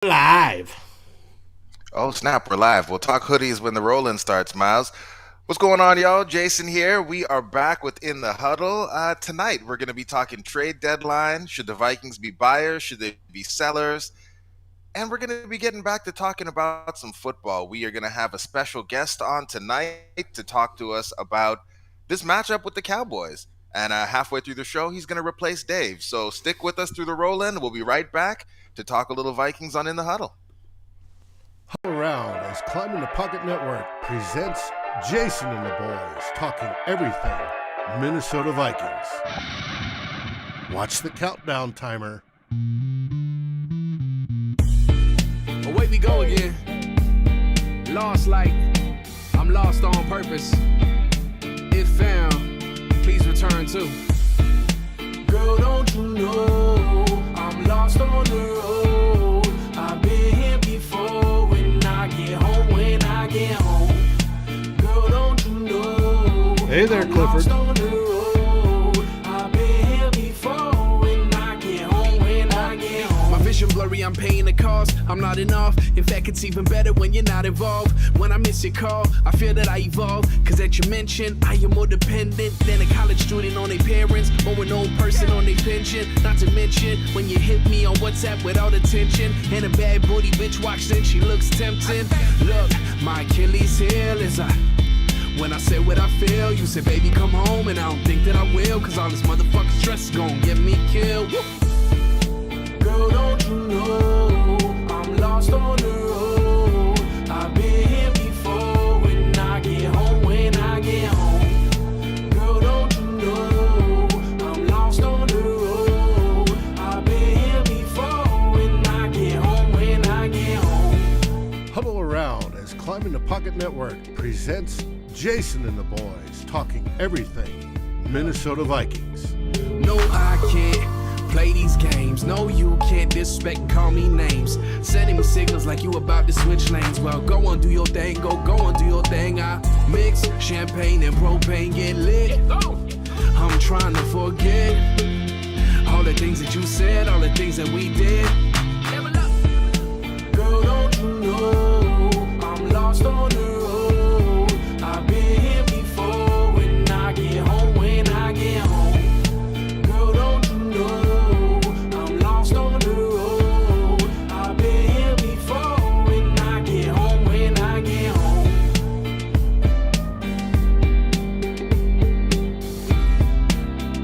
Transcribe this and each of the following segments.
Live. Oh, snap, we're live. We'll talk hoodies when the roll-in starts, Miles. What's going on, y'all? Jayson here. We are back within the huddle. Tonight, we're going to be talking trade deadline. Should the Vikings be buyers? Should they be sellers? And we're going to be getting back to talking about some football. We are going to have a special guest on tonight to talk to us about this matchup with the Cowboys. And halfway through the show, he's going to replace Dave. So stick with us through the roll-in. We'll be right back to talk a little Vikings on In the Huddle. Huddle around as Climbing the Pocket Network presents Jayson and the boys talking everything Minnesota Vikings. Watch the countdown timer. Away we go again. Lost like I'm lost on purpose. If found, please return to. Girl, don't you know I'm lost on the road? I've been here before. When I get home, girl, don't you know? Hey there, I'm Clifford. lost on the road. I've been here before. When I get home, my vision blurry, I'm paying the cost. I'm not enough. In fact, it's even better when you're not involved. When I miss your call, I feel that I evolve. Cause as you mentioned, I am more dependent than a college student on their parents or an old person on their pension. Not to mention when you hit me on WhatsApp without attention. And a bad booty bitch watch, then she looks tempting. Look, my Achilles heel is when I say what I feel, you say, baby, come home. And I don't think that I will, cause all this motherfucking stress is gonna get me killed. Girl, don't you know I'm lost on the road? I've been here before. When I get home, girl, don't you know I'm lost on the road? I've been here before. When I get home. Huddle around as Climbing the Pocket Network presents Jayson and the boys talking everything Minnesota Vikings. No, I can't play these games. No, you can't disrespect and call me names. Sending me signals like you about to switch lanes. Well, go on, do your thing. Go on, do your thing. I mix champagne and propane, get lit. I'm trying to forget all the things that you said, all the things that we did. Girl, don't you know I'm lost on the road? I've been here before. When I get home, girl, don't you know I'm lost on the road? I've been here before. When I get home,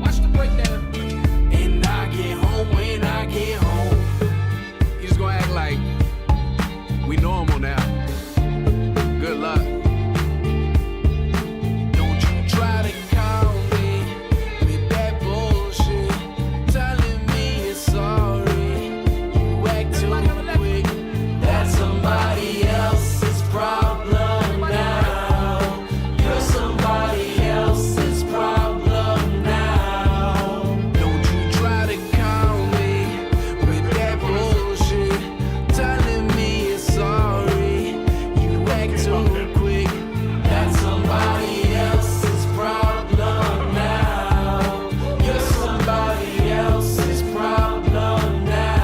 Watch the breakdown. And I get home when I get home. You just gonna act like we normal now. Good luck. Don't you try to call me with that bullshit, telling me you're sorry. You act too quick. That's somebody else's problem now. You're somebody else's problem now. Don't you try to call me with that bullshit, telling me you're sorry. You act too quick. That's somebody else's problem now. You're somebody else's problem now.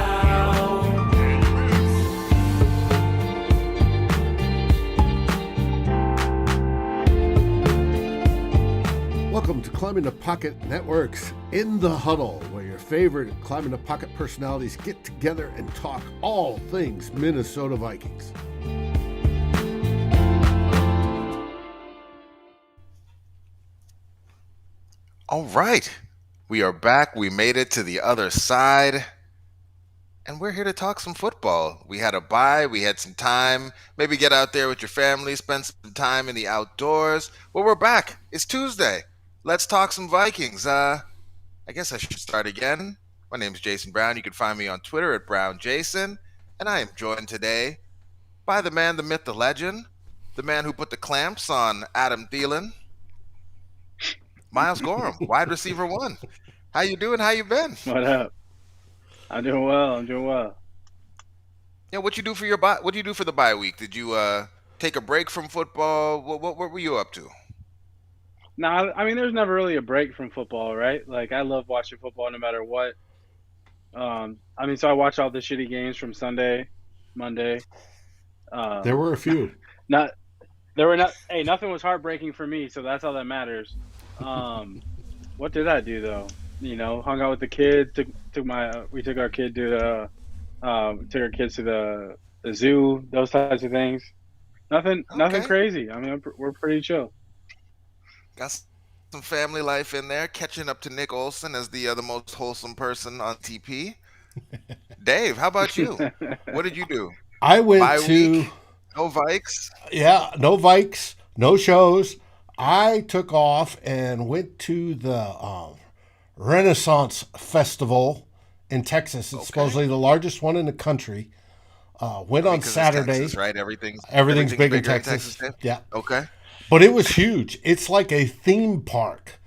Welcome to Climbing the Pocket Network's In the Huddle, where your favorite Climbing the Pocket personalities get together and talk all things Minnesota Vikings. All right, we are back. We made it to the other side, and we're here to talk some football. We had a bye, we had some time, maybe get out there with your family, spend some time in the outdoors. Well, we're back. It's Tuesday. Let's talk some Vikings. I guess I should start again. My name is Jayson Brown. You can find me on Twitter at BrownJayson, and I am joined today by the man, the myth, the legend, the man who put the clamps on Adam Thielen, Miles Gorham, wide receiver one. How you doing? How you been? What up? I'm doing well. Yeah, what you do for your bye? What do you do for the bye week? Did you take a break from football? What were you up to? No, I mean, there's never really a break from football, right? Like, I love watching football no matter what. I mean, so I watch all the shitty games from Sunday, Monday. There were a few. Not there were not. Hey, nothing was heartbreaking for me, so that's all that matters. What did I do though? Hung out with the kids. We took our kid to took our kids to the zoo. Those types of things. Nothing Okay. crazy. I mean, we're pretty chill. Got some family life in there, catching up to Nick Olson as the most wholesome person on TP. Dave, how about you? What did you do? I went Bye to, week? No Vikes? no Vikes, no shows. I took off and went to the Renaissance Festival in Texas. It's Okay. supposedly the largest one in the country. Went I mean, on 'cause it's Saturday. Texas, right? Everything's Everything's big in bigger Texas. Dave? Yeah. Okay. But it was huge. It's like a theme park.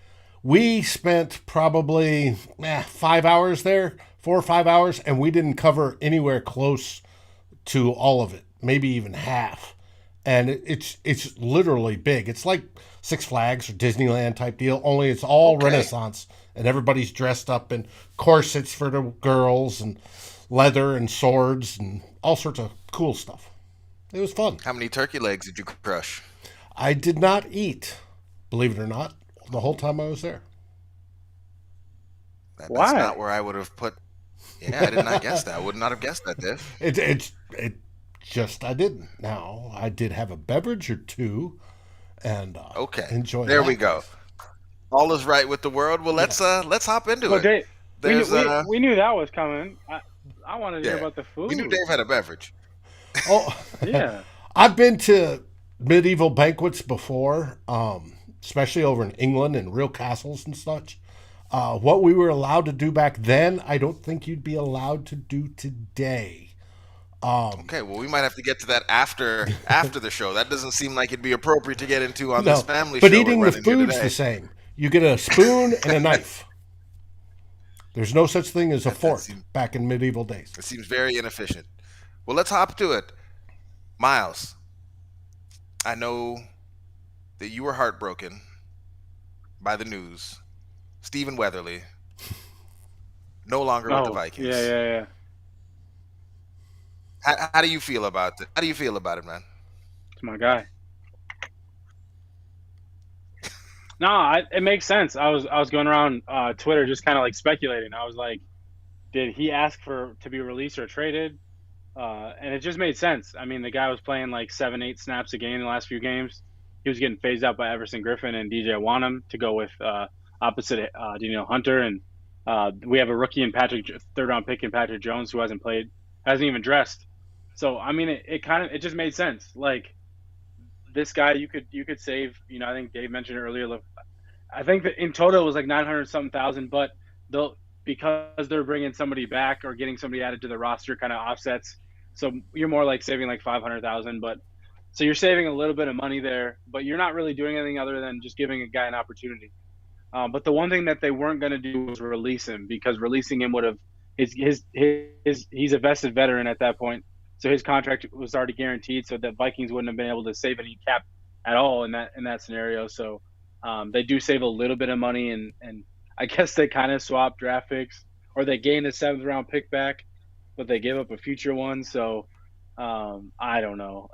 We spent probably 5 hours there, 4 or 5 hours, and we didn't cover anywhere close to all of it, maybe even half. And it's literally big. It's like Six Flags or Disneyland type deal, only it's all Okay. Renaissance, and everybody's dressed up in corsets for the girls and leather and swords and all sorts of cool stuff. It was fun. How many turkey legs did you crush? I did not eat, believe it or not, the whole time I was there. That's Why? not where I would have put. Yeah, I did not guess that. I would not have guessed that, Dave. It just I didn't. Now I did have a beverage or two, and Okay. enjoy. There that. we go. All is right with the world. Well, let's hop into Well, it. Dave, There's we knew that was coming. I wanted to hear yeah. about the food. We knew Dave had a beverage. Oh, Yeah. I've been to medieval banquets before, especially over in England and real castles and such. What we were allowed to do back then, I don't think you'd be allowed to do today. Okay, well, we might have to get to that after the show. That doesn't seem like it'd be appropriate to get into on No, this family but show eating we're the running here food's today. the same. You get a spoon and a knife. There's no such thing as a fork seems- back in medieval days. It seems very inefficient. Well, let's hop to it. Miles, I know that you were heartbroken by the news. Stephen Weatherly, no longer with the Vikings. Yeah. How do you feel about it? How do you feel about it, man? It's my guy. No, it makes sense. I was going around Twitter just kind of like speculating. I was like, did he ask to be released or traded? And it just made sense. I mean, the guy was playing like 7-8 snaps a game in the last few games. He was getting phased out by Everson Griffin and DJ Wanham to go with opposite Daniel Hunter. And we have a rookie in third round pick in Patrick Jones who hasn't even dressed. So I mean, it just made sense. Like this guy, you could save. I think Dave mentioned it earlier. Look, I think that in total it was like 900-something thousand, but because they're bringing somebody back or getting somebody added to the roster, kind of offsets. So you're more like saving like 500,000, but so you're saving a little bit of money there, but you're not really doing anything other than just giving a guy an opportunity. But the one thing that they weren't going to do was release him, because releasing him would have he's a vested veteran at that point. So his contract was already guaranteed, so that Vikings wouldn't have been able to save any cap at all in that scenario. So they do save a little bit of money, and I guess they kind of swap draft picks, or they gain a 7th round pick back, but they give up a future one. So I don't know.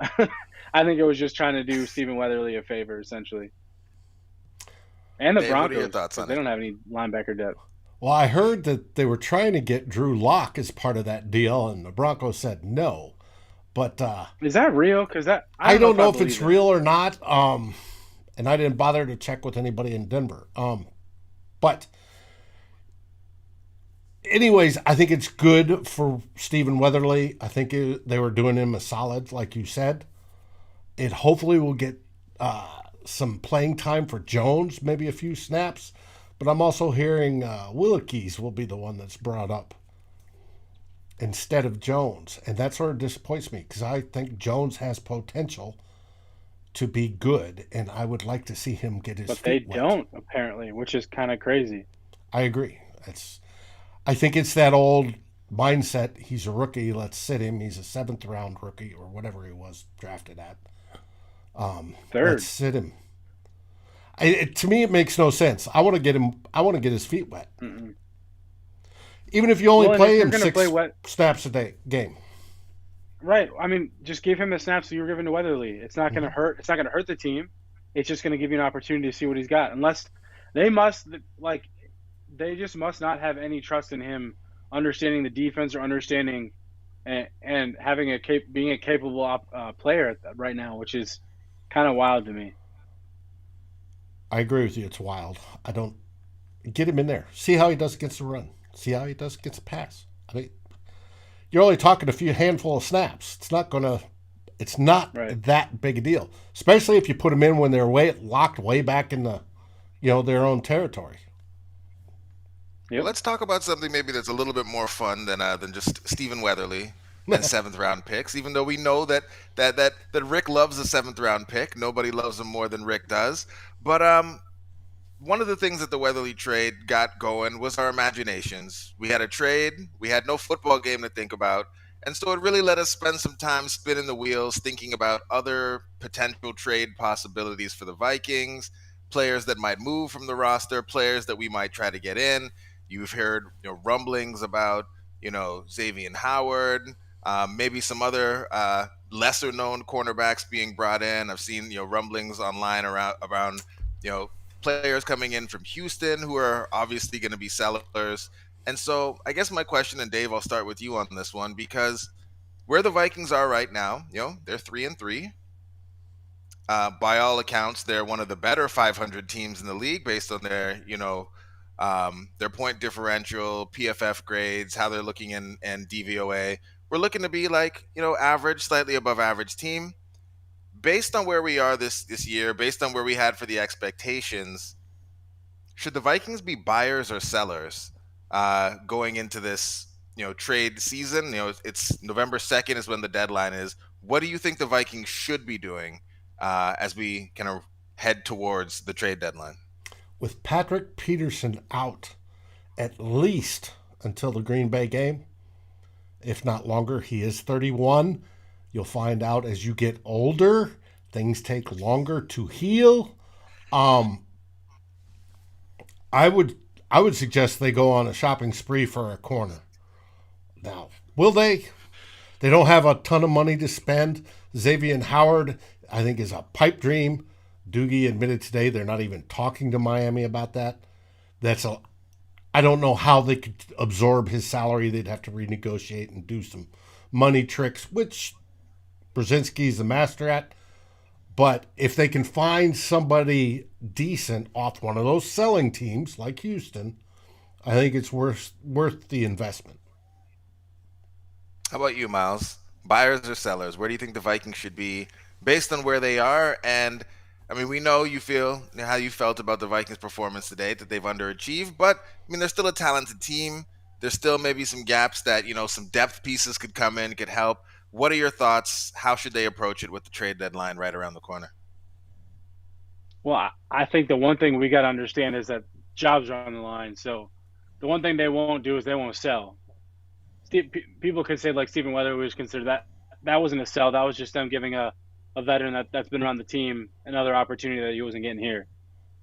I think it was just trying to do Stephen Weatherly a favor, essentially. And the Dave, what are your Broncos, thoughts on they it? don't have any linebacker depth. Well, I heard that they were trying to get Drew Lock as part of that deal, and the Broncos said no. But Is that real? Because I don't know if it's believe it. real or not. And I didn't bother to check with anybody in Denver. But anyways, I think it's good for Stephen Weatherly. I think they were doing him a solid, like you said. It hopefully will get some playing time for Jones, maybe a few snaps. But I'm also hearing Willikes will be the one that's brought up instead of Jones. And that sort of disappoints me, because I think Jones has potential to be good, and I would like to see him get his But they feet wet. don't, apparently, which is kind of crazy. I agree. I think it's that old mindset. He's a rookie. Let's sit him. He's a 7th round rookie or whatever he was drafted at. Third. Let's sit him. To me, it makes no sense. I want to get him. I want to get his feet wet. Mm-mm. Even if you only Well, and play if you're him gonna 6 play wet- snaps a game. Right. I mean, just give him the snaps that you were giving to Weatherly. It's not going to Mhm. hurt. It's not going to hurt the team. It's just going to give you an opportunity to see what he's got. Unless they must like they just must not have any trust in him understanding the defense or understanding and having being a capable player right now, which is kind of wild to me. I agree with you. It's wild. I don't get him in there. See how he does against the run. See how he does against the pass. I mean, you're only talking a few handful of snaps. It's not Right. that big a deal, especially if you put them in when they're locked way back in the, their own territory. Yep. Let's talk about something maybe that's a little bit more fun than just Stephen Weatherly and seventh round picks. Even though we know that Rick loves a seventh round pick, nobody loves him more than Rick does. But one of the things that the Weatherly trade got going was our imaginations. We had a trade, we had no football game to think about, and so it really let us spend some time spinning the wheels, thinking about other potential trade possibilities for the Vikings, players that might move from the roster, players that we might try to get in. You've heard rumblings about Xavier Howard, maybe some other lesser known cornerbacks being brought in. I've seen rumblings online around players coming in from Houston who are obviously going to be sellers. And so I guess my question, and Dave, I'll start with you on this one, because where the Vikings are right now, they're 3-3. By all accounts, they're one of the better 500 teams in the league based on their point differential, PFF grades, how they're looking in DVOA. We're looking to be like, average, slightly above average team. Based on where we are this year, based on where we had for the expectations, should the Vikings be buyers or sellers going into this trade season? It's November 2nd is when the deadline is. What do you think the Vikings should be doing as we kind of head towards the trade deadline? With Patrick Peterson out at least until the Green Bay game, if not longer. He is 31. You'll find out as you get older, things take longer to heal. I would suggest they go on a shopping spree for a corner. Now, will they? They don't have a ton of money to spend. Xavier Howard, I think, is a pipe dream. Doogie admitted today they're not even talking to Miami about that. I don't know how they could absorb his salary. They'd have to renegotiate and do some money tricks, which Brzezinski's the master at. But if they can find somebody decent off one of those selling teams like Houston, I think it's worth the investment. How about you, Miles? Buyers or sellers? Where do you think the Vikings should be based on where they are? And I mean, we know you feel how you felt about the Vikings' performance today, that they've underachieved, but I mean, they're still a talented team. There's still maybe some gaps that, some depth pieces could come in, could help. What are your thoughts? How should they approach it with the trade deadline right around the corner? Well, I think the one thing we got to understand is that jobs are on the line. So the one thing they won't do is they won't sell. People could say like Stephen Weatherly was considered that wasn't a sell. That was just them giving a veteran that's been around the team another opportunity that he wasn't getting here.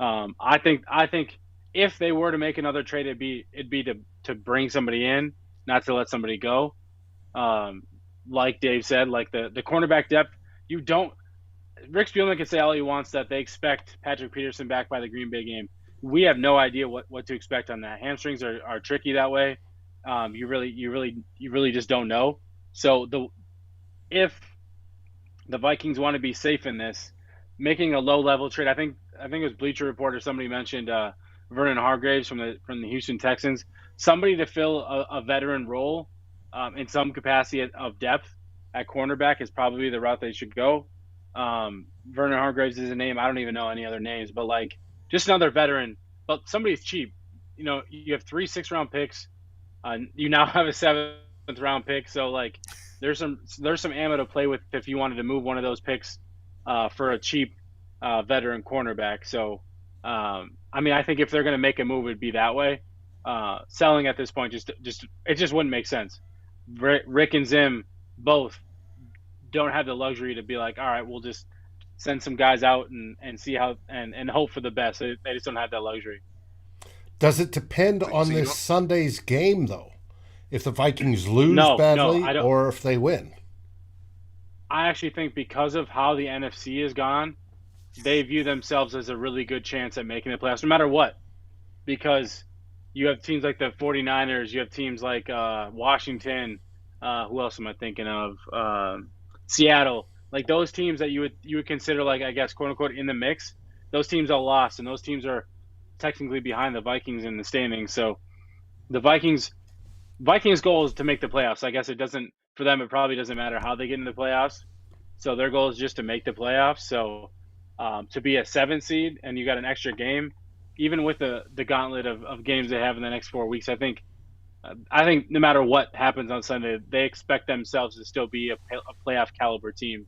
I think if they were to make another trade, it'd be to bring somebody in, not to let somebody go. Like Dave said, like the cornerback depth, you don't. Rick Spielman can say all he wants that they expect Patrick Peterson back by the Green Bay game. We have no idea what to expect on that. Hamstrings are tricky that way. You really just don't know. So if the Vikings want to be safe in this, making a low level trade, I think it was Bleacher Report or somebody mentioned Vernon Hargreaves from the Houston Texans, somebody to fill a veteran role in some capacity of depth at cornerback is probably the route they should go. Vernon Hargreaves is a name. I don't even know any other names, but like just another veteran, but somebody's cheap. You have 3 6-round picks. You now have a 7th round pick. So like there's some ammo to play with if you wanted to move one of those picks for a cheap veteran cornerback. So, I mean, I think if they're going to make a move, it'd be that way. Selling at this point it just wouldn't make sense. Rick and Zim both don't have the luxury to be like, all right, we'll just send some guys out and see how and hope for the best. They just don't have that luxury. Does it depend on this Sunday's game, though? If the Vikings lose badly I don't. or if they win? I actually think because of how the NFC is gone, they view themselves as a really good chance at making the playoffs, no matter what. Because you have teams like the 49ers, you have teams like Washington. Who else am I thinking of? Seattle. Like those teams that you would consider like I guess quote unquote in the mix. Those teams all lost, and those teams are technically behind the Vikings in the standings. So the Vikings goal is to make the playoffs. I guess it doesn't for them. It probably doesn't matter how they get into the playoffs. So their goal is just to make the playoffs. So to be a 7 seed and you got an extra game, even with the gauntlet of games they have in the next 4 weeks, I think no matter what happens on Sunday, they expect themselves to still be a playoff caliber team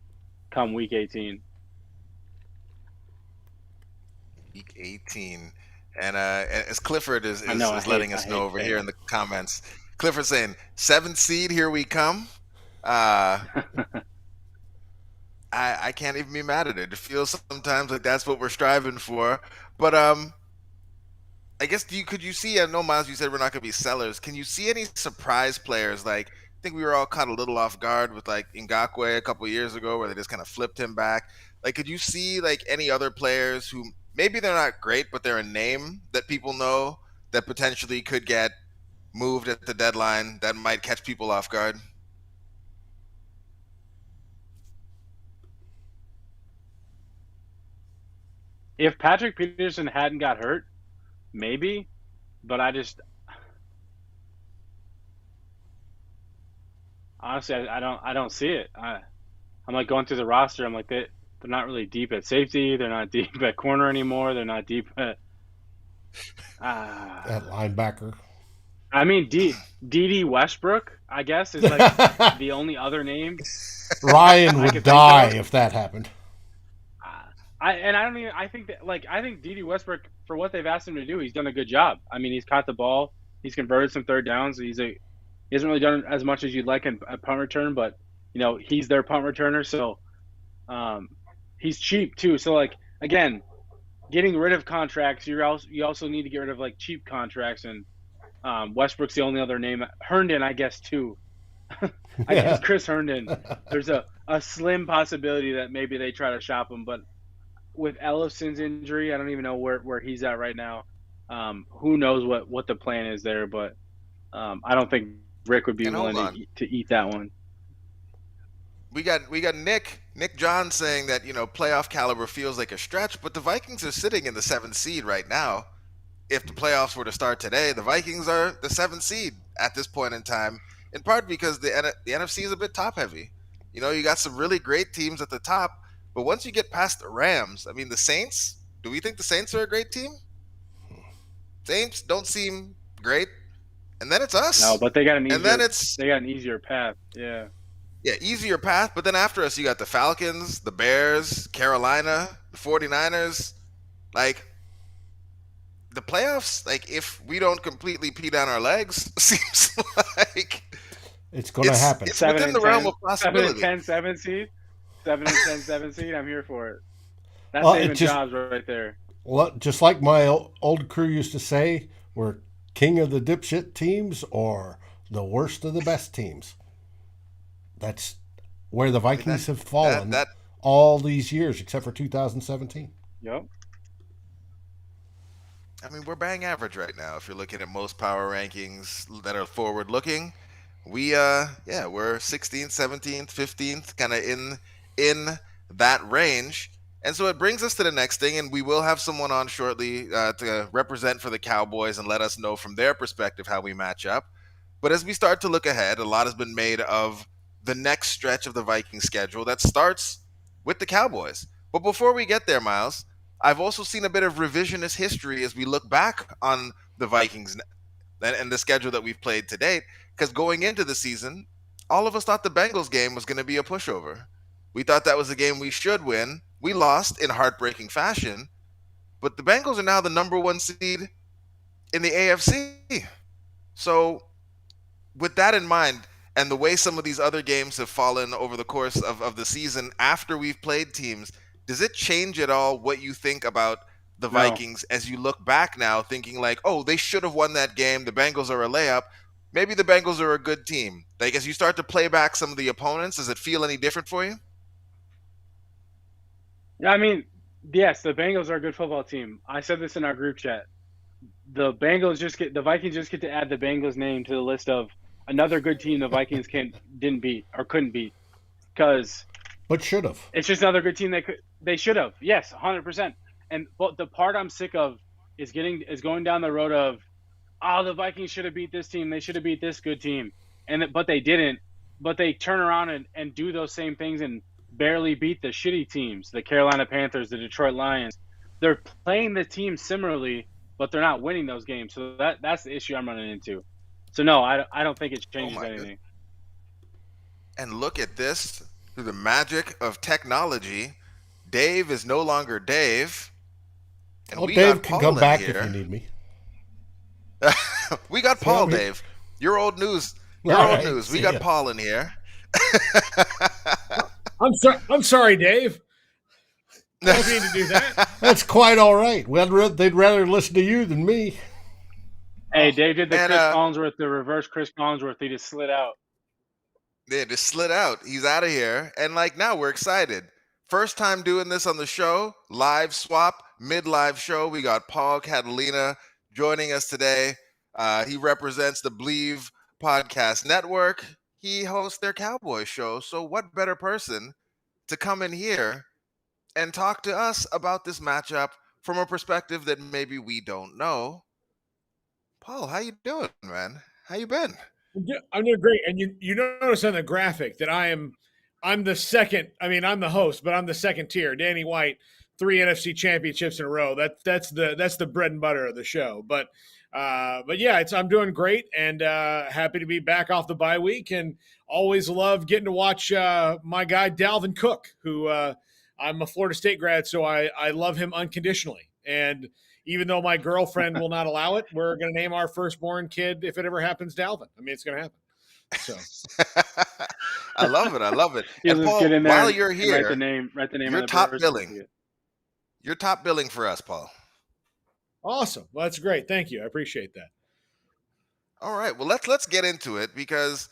come week 18. Week 18. And as Clifford is I know, letting us know over here in the comments, Clifford saying, 7th seed, here we come. I can't even be mad at it. It feels sometimes like that's what we're striving for. But I guess could you see? I know, Miles, you said we're not going to be sellers. Can you see any surprise players? Like I think we were all caught a little off guard with like Ngakoue a couple of years ago, where they just kind of flipped him back. Like, could you see like any other players who maybe they're not great, but they're a name that people know that potentially could get moved at the deadline that might catch people off guard? If Patrick Peterson hadn't got hurt, maybe, but honestly I don't see it. I'm like going through the roster. I'm like they're not really deep at safety. They're not deep at corner anymore. They're not deep at At linebacker. I mean, D.D. Westbrook, I guess, is like the only other name. Ryan I would could die think of. if that happened. I think that I think D.D. Westbrook, for what they've asked him to do, he's done a good job. I mean, he's caught the ball, he's converted some third downs. He hasn't really done as much as you'd like in a punt return, but he's their punt returner, so he's cheap too. So like again, getting rid of contracts, you also need to get rid of like cheap contracts, and Westbrook's the only other name. Herndon, I guess too. I guess Chris Herndon. There's a slim possibility that maybe they try to shop him, but with Ellison's injury, I don't even know where he's at right now. Who knows what the plan is there, but I don't think Rick would be willing to eat that one. We got Nick John saying that playoff caliber feels like a stretch, but the Vikings are sitting in the 7th seed right now. If the playoffs were to start today, the Vikings are the 7th seed at this point in time, in part because the NFC is a bit top heavy. You got some really great teams at the top, but once you get past the Rams, I mean, the Saints, do we think the Saints are a great team? Saints don't seem great. And then it's us. No, but they got an easier path. Yeah. Yeah, easier path. But then after us, you got the Falcons, the Bears, Carolina, the 49ers. Like, the playoffs, like, if we don't completely pee down our legs, seems like it's going to happen. It's within the realm of possibility. 7 and 10, 7 seed. 7 and 10, 7 seed. I'm here for it. That's saving jobs right there. Well, just like my old crew used to say, we're king of the dipshit teams or the worst of the best teams. That's where the Vikings have fallen all these years, except for 2017. Yep. I mean, we're bang average right now. If you're looking at most power rankings that are forward looking, we're 16th, 17th, 15th, kind of in that range. And so it brings us to the next thing, and we will have someone on shortly to represent for the Cowboys and let us know from their perspective how we match up. But as we start to look ahead, a lot has been made of the next stretch of the Vikings schedule that starts with the Cowboys. But before we get there, Miles, I've also seen a bit of revisionist history as we look back on the Vikings and the schedule that we've played to date, because going into the season, all of us thought the Bengals game was going to be a pushover. We thought that was a game we should win. We lost in heartbreaking fashion, but the Bengals are now the number 1 seed in the AFC. So with that in mind, and the way some of these other games have fallen over the course of the season after we've played teams, does it change at all what you think about the Vikings as you look back now, thinking like, oh, they should have won that game, the Bengals are a layup, maybe the Bengals are a good team? Like, as you start to play back some of the opponents, does it feel any different for you? Yeah, I mean, yes, the Bengals are a good football team. I said this in our group chat. The Vikings just get to add the Bengals name to the list of another good team the Vikings didn't beat or couldn't beat because But should have. it's just another good team they should have. Yes, 100%. And but the part I'm sick of is going down the road of, oh, the Vikings should have beat this team. They should have beat this good team. But they didn't. But they turn around and do those same things and barely beat the shitty teams, the Carolina Panthers, the Detroit Lions. They're playing the team similarly, but they're not winning those games. So that's the issue I'm running into. So no, I don't think it changes anything. Goodness. And look at this, through the magic of technology, Dave is no longer Dave. And Oh, we Dave got can Paul come back in if here. you need me. We got See, Paul, I'm here. Dave. Your old news. All right, We see got ya. Paul in here. I'm sorry, Dave. I don't need to do that. That's quite all right. They'd rather listen to you than me. Hey, Dave did the And, Chris Collinsworth, the reverse Chris Collinsworth. He just slid out. Yeah, just slid out. He's out of here. And now we're excited. First time doing this on the show, live swap, mid-live show. We got Paul Catalina joining us today. He represents the BLEAV podcast network. He hosts their Cowboys show. So what better person to come in here and talk to us about this matchup from a perspective that maybe we don't know? Paul, how you doing, man? How you been? I'm doing great. And you notice on the graphic that I'm the second. I mean, I'm the host, but I'm the second tier. Danny White, 3 NFC championships in a row. That's the bread and butter of the show. But yeah, I'm doing great and happy to be back off the bye week, and always love getting to watch my guy Dalvin Cook, who I'm a Florida State grad, so I love him unconditionally. And even though my girlfriend will not allow it, we're going to name our firstborn kid, if it ever happens, Dalvin. I mean, it's going to happen. So I love it. I love it. You'll And just Paul, get in there while and you're here, write the name you're on the top birth billing. certificate. You're top billing for us, Paul. awesome. Well, that's great. Thank you. I appreciate that. All right. Well, let's get into it because,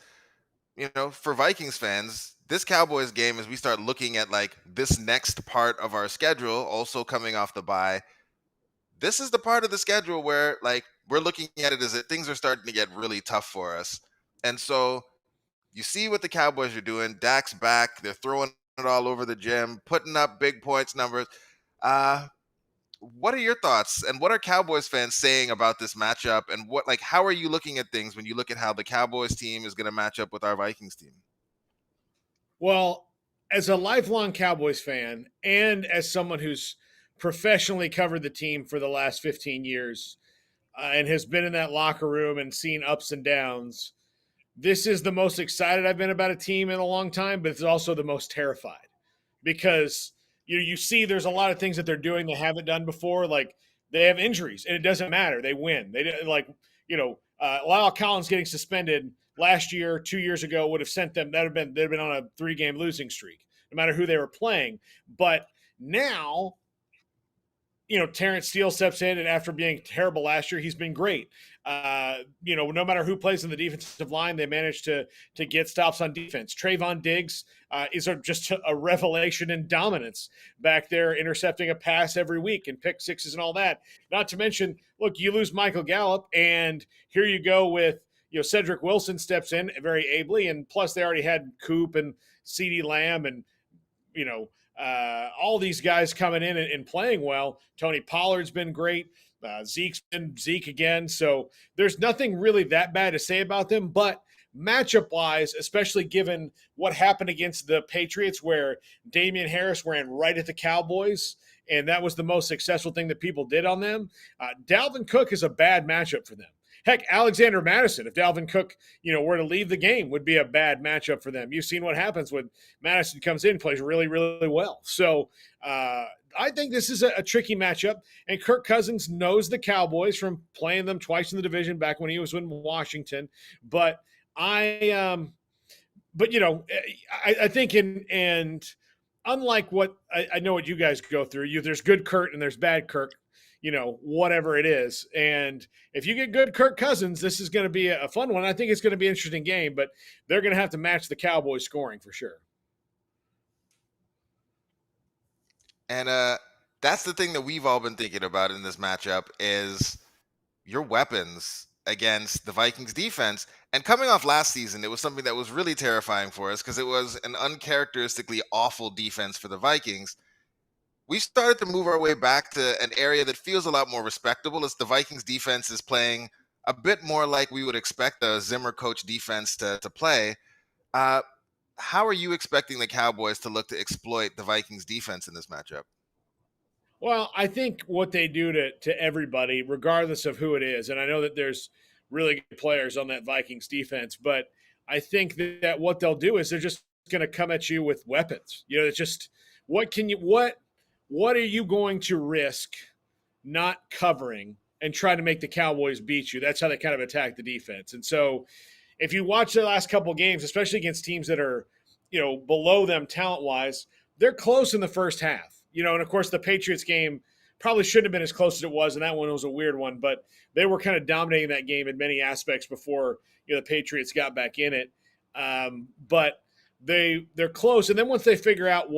for Vikings fans, this Cowboys game, as we start looking at this next part of our schedule, also coming off the bye, this is the part of the schedule where we're looking at it as that things are starting to get really tough for us. And so you see what the Cowboys are doing. Dak's back. They're throwing it all over the gym, putting up big points numbers. What are your thoughts, and what are Cowboys fans saying about this matchup, and how are you looking at things when you look at how the Cowboys team is going to match up with our Vikings team? Well, as a lifelong Cowboys fan and as someone who's professionally covered the team for the last 15 years and has been in that locker room and seen ups and downs, this is the most excited I've been about a team in a long time, but it's also the most terrified because you see there's a lot of things that they're doing they haven't done before. Like they have injuries and it doesn't matter. They win. They Lyle Collins getting suspended last year, 2 years ago would have sent them. They'd have been on a 3-game losing streak, no matter who they were playing. But now, Terrence Steele steps in, and after being terrible last year, he's been great. No matter who plays in the defensive line, they managed to get stops on defense. Trayvon Diggs is just a revelation in dominance back there, intercepting a pass every week and pick sixes and all that. Not to mention, look, you lose Michael Gallup, and here you go with Cedric Wilson steps in very ably, and plus they already had Coop and CeeDee Lamb and all these guys coming in and playing well. Tony Pollard's been great. Zeke's been Zeke again. So there's nothing really that bad to say about them. But matchup-wise, especially given what happened against the Patriots where Damian Harris ran right at the Cowboys, and that was the most successful thing that people did on them, Dalvin Cook is a bad matchup for them. Heck, Alexander Madison, if Dalvin Cook, were to leave the game, would be a bad matchup for them. You've seen what happens when Madison comes in and plays really, really well. So I think this is a tricky matchup, and Kirk Cousins knows the Cowboys from playing them twice in the division back when he was in Washington. But I think and unlike what I know what you guys go through, there's good Kurt and there's bad Kirk. Whatever it is. And if you get good Kirk Cousins, this is going to be a fun one. I think it's going to be an interesting game, but they're going to have to match the Cowboys scoring for sure. And that's the thing that we've all been thinking about in this matchup is your weapons against the Vikings defense. And coming off last season, it was something that was really terrifying for us because it was an uncharacteristically awful defense for the Vikings. We started to move our way back to an area that feels a lot more respectable as the Vikings defense is playing a bit more like we would expect a Zimmer coach defense to play. Uh, how are you expecting the Cowboys to look to exploit the Vikings defense in this matchup? Well, I think what they do to everybody, regardless of who it is, and I know that there's really good players on that Vikings defense, but I think that what they'll do is they're just going to come at you with weapons. You know, it's just what are you going to risk not covering and try to make the Cowboys beat you? That's how they kind of attack the defense. And so if you watch the last couple of games, especially against teams that are, below them talent-wise, they're close in the first half. And of course the Patriots game probably shouldn't have been as close as it was, and that one was a weird one, but they were kind of dominating that game in many aspects before the Patriots got back in it. But they're close, and then once they figure out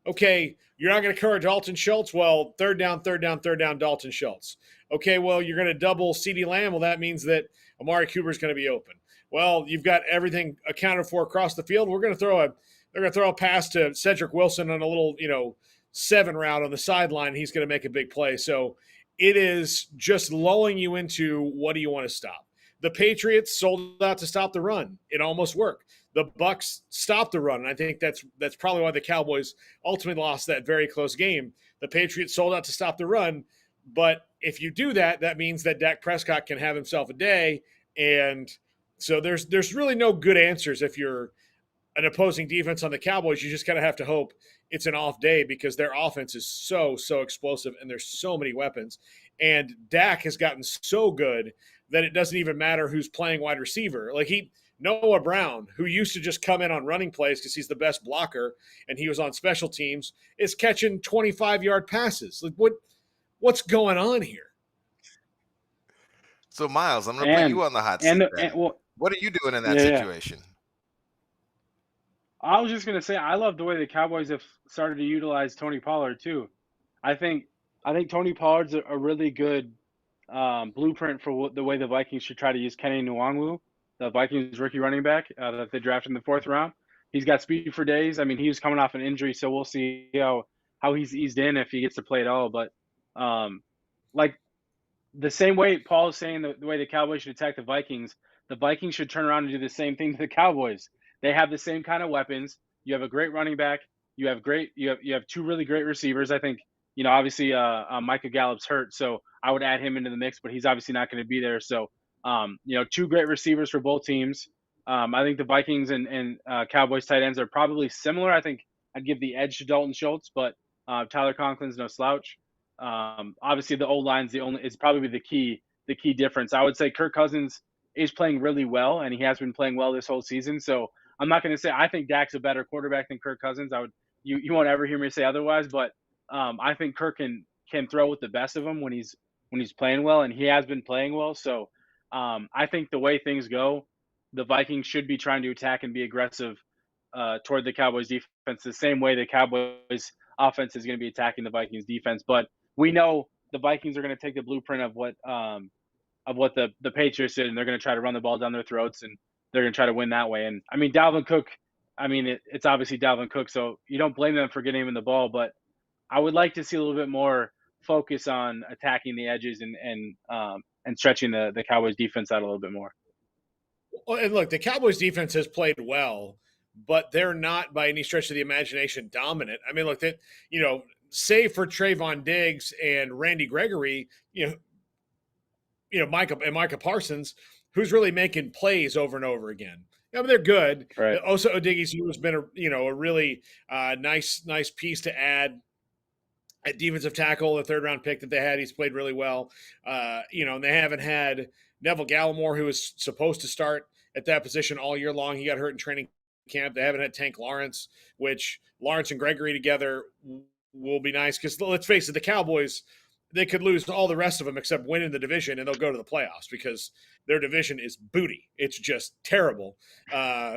okay, you're not going to cover Dalton Schultz, well, third down, Dalton Schultz. Okay, well, you're going to double CeeDee Lamb, well, that means that Amari Cooper is going to be open. Well, you've got everything accounted for across the field. They're going to throw a pass to Cedric Wilson on a little, 7 route on the sideline. He's going to make a big play. So it is just lulling you into what do you want to stop. The Patriots sold out to stop the run. It almost worked. The Bucs stopped the run, and I think that's probably why the Cowboys ultimately lost that very close game. The Patriots sold out to stop the run, but if you do that, that means that Dak Prescott can have himself a day, and so there's really no good answers if you're an opposing defense on the Cowboys. You just kind of have to hope it's an off day because their offense is so explosive and there's so many weapons. And Dak has gotten so good that it doesn't even matter who's playing wide receiver. Like Noah Brown, who used to just come in on running plays because he's the best blocker and he was on special teams, is catching 25-yard passes. Like what's going on here? So Miles, I'm going to put you on the hot seat. What are you doing in that situation? I was just gonna say I love the way the Cowboys have started to utilize Tony Pollard too. I think Tony Pollard's a really good blueprint for the way the Vikings should try to use Kenny Nwangwu, the Vikings rookie running back that they drafted in the 4th round. He's got speed for days. I mean, he was coming off an injury, so we'll see how he's eased in if he gets to play at all. But like the same way Paul is saying the way the Cowboys should attack the Vikings should turn around and do the same thing to the Cowboys. They have the same kind of weapons. You have a great running back. You have 2 really great receivers. I think, obviously Micah Gallup's hurt, so I would add him into the mix, but he's obviously not going to be there. So, 2 great receivers for both teams. I think the Vikings and Cowboys tight ends are probably similar. I think I'd give the edge to Dalton Schultz, but Tyler Conklin's no slouch. Obviously the O-line's is probably the key difference. I would say Kirk Cousins is playing really well, and he has been playing well this whole season. So I'm not going to say I think Dak's a better quarterback than Kirk Cousins. You won't ever hear me say otherwise, but I think Kirk can throw with the best of them when he's playing well, and he has been playing well. So I think the way things go, the Vikings should be trying to attack and be aggressive toward the Cowboys defense the same way the Cowboys offense is going to be attacking the Vikings defense. But we know the Vikings are going to take the blueprint of what the Patriots did, and they're going to try to run the ball down their throats, and they're going to try to win that way. And I mean, Dalvin Cook, it's obviously Dalvin Cook, so you don't blame them for getting him the ball, but I would like to see a little bit more focus on attacking the edges and stretching the Cowboys defense out a little bit more. Well, and look, the Cowboys defense has played well, but they're not by any stretch of the imagination dominant. I mean, look, save for Trayvon Diggs and Randy Gregory, Micah Parsons, who's really making plays over and over again. They're good. Right. Osa Odighizuwa has been a really nice piece to add at defensive tackle, the 3rd-round pick that they had. He's played really well. And they haven't had Neville Gallimore, who was supposed to start at that position all year long. He got hurt in training camp. They haven't had Tank Lawrence, which Lawrence and Gregory together will be nice because let's face it, the Cowboys they could lose all the rest of them except winning the division, and they'll go to the playoffs because their division is booty. It's just terrible.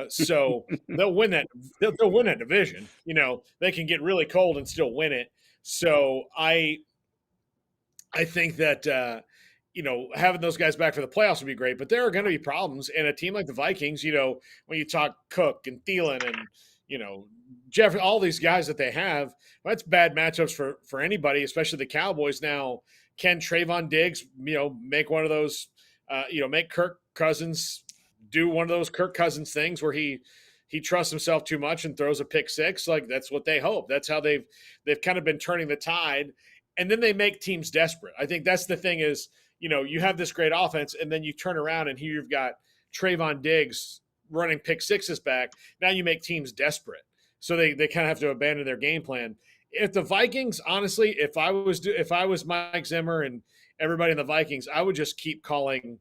So they'll win that. They'll win that division. They can get really cold and still win it. So I think that having those guys back for the playoffs would be great. But there are going to be problems, and a team like the Vikings, when you talk Cook and Thielen and Jeff, all these guys that they have, that's bad matchups for anybody, especially the Cowboys. Now, can Trayvon Diggs, make one of those, make Kirk Cousins do one of those Kirk Cousins things where he trusts himself too much and throws a pick six? Like, that's what they hope. That's how they've kind of been turning the tide, and then they make teams desperate. I think that's the thing is, you have this great offense, and then you turn around and here you've got Trayvon Diggs running pick sixes back. Now you make teams desperate. So they kind of have to abandon their game plan. If the Vikings, honestly, if I was Mike Zimmer and everybody in the Vikings, I would just keep calling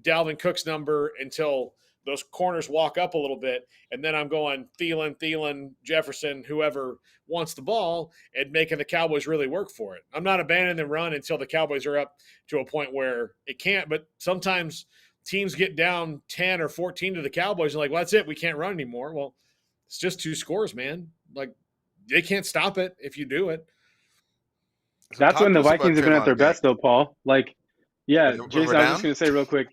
Dalvin Cook's number until those corners walk up a little bit. And then I'm going Thielen, Jefferson, whoever wants the ball, and making the Cowboys really work for it. I'm not abandoning the run until the Cowboys are up to a point where it can't. But sometimes teams get down 10 or 14 to the Cowboys and like, well, that's it. We can't run anymore. Well, it's just 2 scores, man. Like, they can't stop it if you do it. So that's when the Vikings have been at their best, though, Paul. Like, yeah, Jayson, I was just going to say real quick,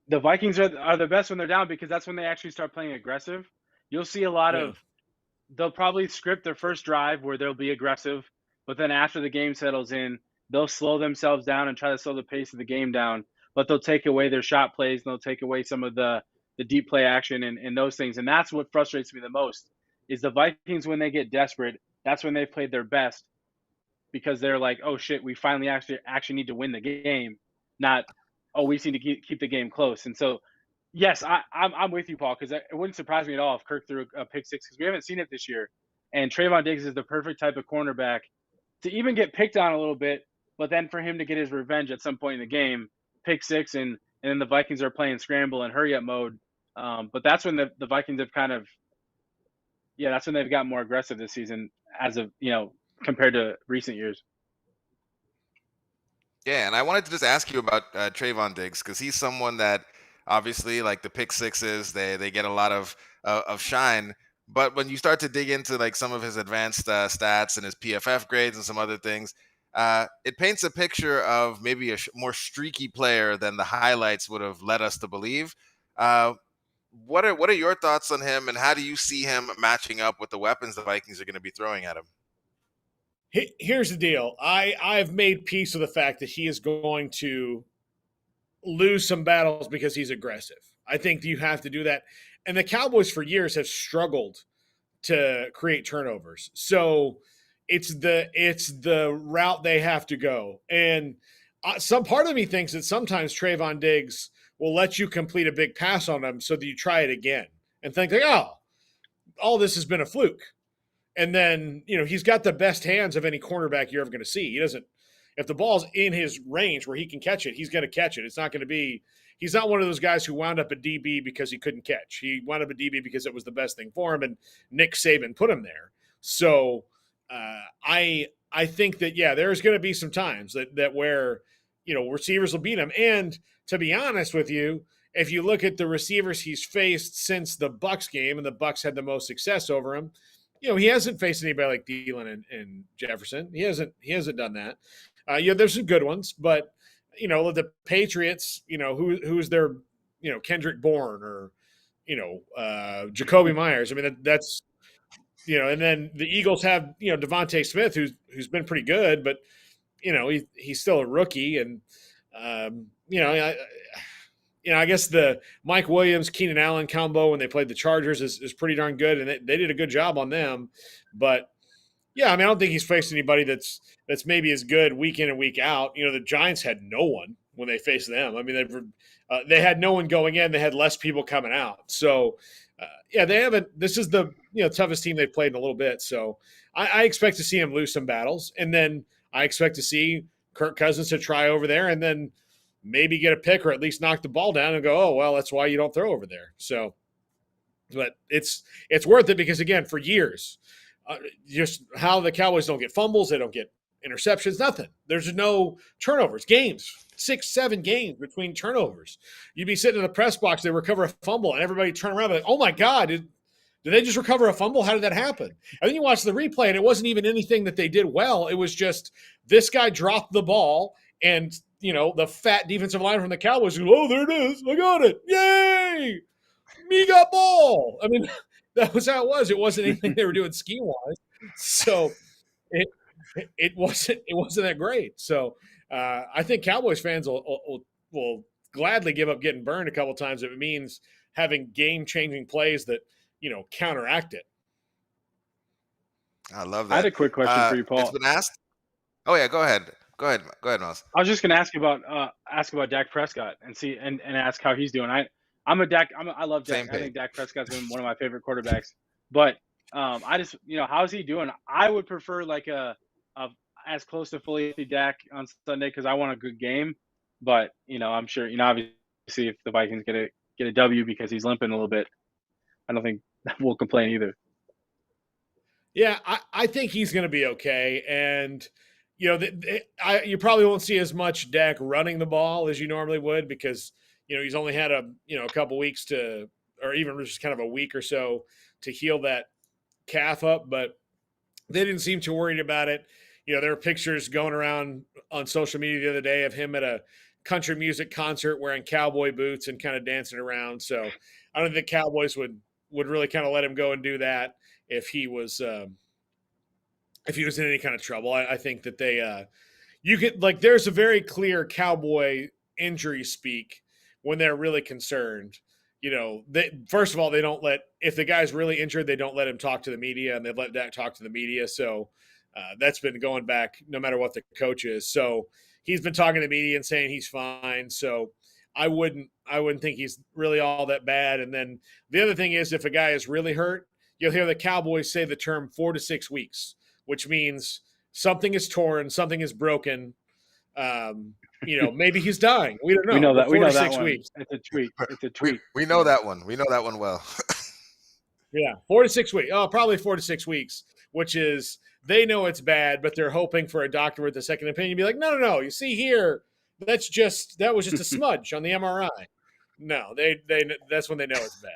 the Vikings are the best when they're down because that's when they actually start playing aggressive. You'll see a lot of – they'll probably script their first drive where they'll be aggressive, but then after the game settles in, they'll slow themselves down and try to slow the pace of the game down, but they'll take away their shot plays and they'll take away some of the deep play action and those things. And that's what frustrates me the most is the Vikings, when they get desperate, that's when they've played their best because they're like, oh, shit, we finally actually need to win the game, not – oh, we need to keep the game close. And so, yes, I'm with you, Paul, because it wouldn't surprise me at all if Kirk threw a pick six because we haven't seen it this year. And Trayvon Diggs is the perfect type of cornerback to even get picked on a little bit, but then for him to get his revenge at some point in the game, pick six, and then the Vikings are playing scramble and hurry up mode. But that's when the Vikings have kind of – that's when they've got more aggressive this season as of, compared to recent years. Yeah, and I wanted to just ask you about Trayvon Diggs because he's someone that obviously, like the pick sixes, they get a lot of shine. But when you start to dig into like some of his advanced stats and his PFF grades and some other things, it paints a picture of maybe a more streaky player than the highlights would have led us to believe. What are your thoughts on him, and how do you see him matching up with the weapons the Vikings are going to be throwing at him? Here's the deal. I've made peace with the fact that he is going to lose some battles because he's aggressive. I think you have to do that. And the Cowboys for years have struggled to create turnovers. So it's the route they have to go. And some part of me thinks that sometimes Trayvon Diggs will let you complete a big pass on him so that you try it again and think like, oh, all this has been a fluke. And then, he's got the best hands of any cornerback you're ever going to see. If the ball's in his range where he can catch it, he's going to catch it. It's not going to be, he's not one of those guys who wound up a DB because he couldn't catch. He wound up a DB because it was the best thing for him, and Nick Saban put him there. So I think that, there's going to be some times that where, receivers will beat him. And to be honest with you, if you look at the receivers he's faced since the Bucs game, and the Bucs had the most success over him, he hasn't faced anybody like Thielen and Jefferson. He hasn't done that. There's some good ones, but the Patriots, who's their, Kendrick Bourne or Jacoby Myers. I mean, that's and then the Eagles have Devontae Smith, who's been pretty good, but he's still a rookie, and I guess the Mike Williams, Keenan Allen combo when they played the Chargers is pretty darn good, and they did a good job on them. But, I don't think he's faced anybody that's maybe as good week in and week out. The Giants had no one when they faced them. I mean, they had no one going in. They had less people coming out. So, they haven't – this is the toughest team they've played in a little bit. So, I expect to see him lose some battles, and then I expect to see Kirk Cousins to try over there and then – maybe get a pick or at least knock the ball down and go, oh, well, that's why you don't throw over there. So, but it's worth it because, again, for years, just how the Cowboys don't get fumbles, they don't get interceptions, nothing. There's no turnovers, games, 6-7 games between turnovers. You'd be sitting in the press box, they recover a fumble, and everybody turn around and be like, oh my God, did they just recover a fumble? How did that happen? And then you watch the replay, and it wasn't even anything that they did well. It was just this guy dropped the ball, and the fat defensive line from the Cowboys goes, oh, there it is. I got it. Yay! Me got ball. I mean, that was how it was. It wasn't anything they were doing scheme-wise. So it wasn't that great. So I think Cowboys fans will gladly give up getting burned a couple times if it means having game-changing plays that counteract it. I love that. I had a quick question for you, Paul. It's been asked. Oh yeah, go ahead, Miles. I was just going to ask about Dak Prescott and see and ask how he's doing. I love Dak. I think Dak Prescott's been one of my favorite quarterbacks. But I just how's he doing? I would prefer like a as close to fully healthy Dak on Sunday because I want a good game. But I'm sure obviously if the Vikings get a W because he's limping a little bit, I don't think we'll complain either. Yeah, I think he's going to be okay, and you probably won't see as much Dak running the ball as you normally would because he's only had a couple weeks or even just kind of a week or so to heal that calf up, but they didn't seem too worried about it. There were pictures going around on social media the other day of him at a country music concert wearing cowboy boots and kind of dancing around. So I don't think the Cowboys would really kind of let him go and do that if he was in any kind of trouble. I think that there's a very clear Cowboy injury speak when they're really concerned. First of all, they don't if the guy's really injured, they don't let him talk to the media, and they let Dak talk to the media. So that's been going back no matter what the coach is. So he's been talking to the media and saying he's fine. So I wouldn't think he's really all that bad. And then the other thing is if a guy is really hurt, you'll hear the Cowboys say the term 4 to 6 weeks, which means something is torn, something is broken. Maybe he's dying. We don't know. We know that. 4 We know to that 6 one. weeks. It's a tweak. It's a tweak. We know that one. We know that one well. Yeah, 4 to 6 weeks. Oh, probably 4 to 6 weeks, which is they know it's bad, but they're hoping for a doctor with a second opinion. Be like, no. You see here, that was just a smudge on the MRI. No, that's when they know it's bad.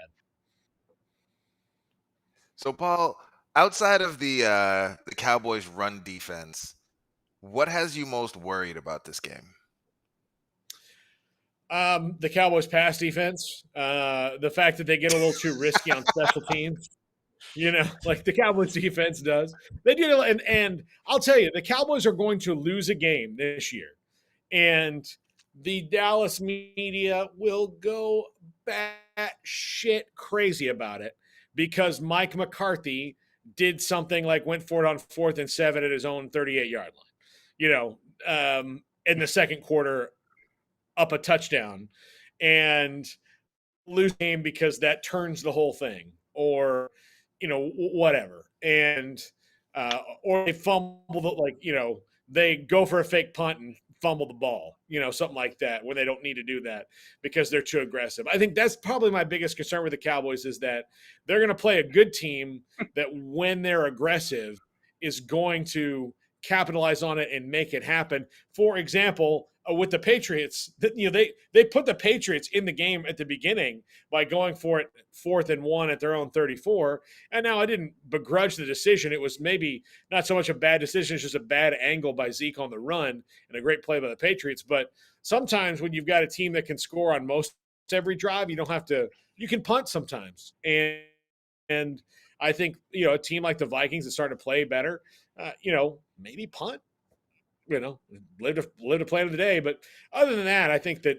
So, Paul, outside of the Cowboys' run defense, what has you most worried about this game? The Cowboys' pass defense, the fact that they get a little too risky on special teams, like the Cowboys' defense does. They do, and I'll tell you, the Cowboys are going to lose a game this year, and the Dallas media will go batshit crazy about it because Mike McCarthy did something like went for it on 4th and 7 at his own 38-yard line, in the second quarter, up a touchdown, and lose game because that turns the whole thing, or whatever, and or they fumble they go for a fake punt and fumble the ball, something like that, where they don't need to do that because they're too aggressive. I think that's probably my biggest concern with the Cowboys is that they're going to play a good team that when they're aggressive is going to capitalize on it and make it happen. For example, with the Patriots, they put the Patriots in the game at the beginning by going for it 4th and 1 at their own 34. And now I didn't begrudge the decision. It was maybe not so much a bad decision, it's just a bad angle by Zeke on the run and a great play by the Patriots. But sometimes when you've got a team that can score on most every drive, you can punt sometimes. And I think, a team like the Vikings is starting to play better, maybe punt. Live to play the day. But other than that, I think that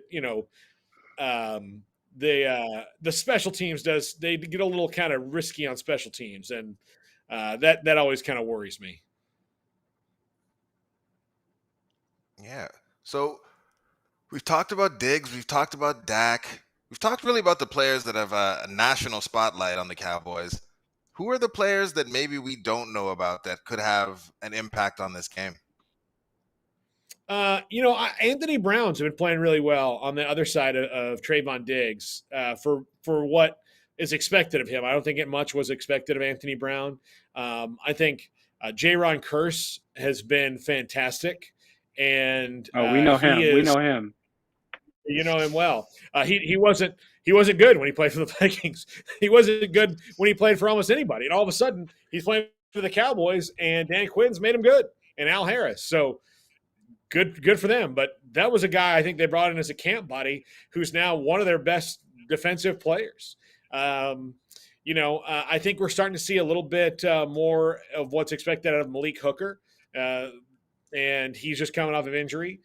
the special teams they get a little kind of risky on special teams, and that always kind of worries me. Yeah. So we've talked about Diggs, we've talked about Dak, we've talked really about the players that have a national spotlight on the Cowboys. Who are the players that maybe we don't know about that could have an impact on this game? Anthony Brown's been playing really well on the other side of Trayvon Diggs for what is expected of him. I don't think much was expected of Anthony Brown. I think Jaron Curse has been fantastic, and Oh, we know he him. We is. know him. You know him well. He wasn't good when he played for the Vikings. He wasn't good when he played for almost anybody. And all of a sudden, he's playing for the Cowboys, and Dan Quinn's made him good, and Al Harris. So good for them. But that was a guy I think they brought in as a camp buddy who's now one of their best defensive players. I think we're starting to see a little bit more of what's expected out of Malik Hooker, and he's just coming off of injury.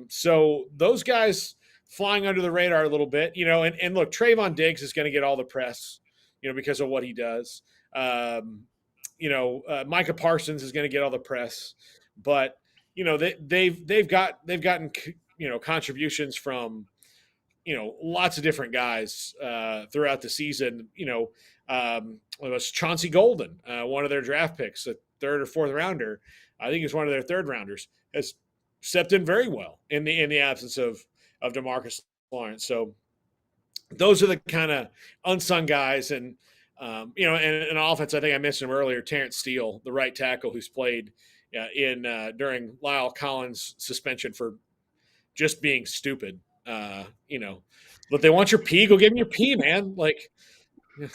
So those guys flying under the radar a little bit, and look, Trayvon Diggs is going to get all the press, because of what he does. Micah Parsons is going to get all the press, but they've gotten contributions from lots of different guys throughout the season. It was Chauncey Golden, one of their draft picks, a third or fourth rounder. I think he's one of their third rounders, has stepped in very well in the absence of DeMarcus Lawrence. So those are the kind of unsung guys. And and an offense, I think I mentioned him earlier, Terrence Steele, the right tackle, who's played during Lyle Collins' suspension for just being stupid. But they want your P, go give them your P, man. Like,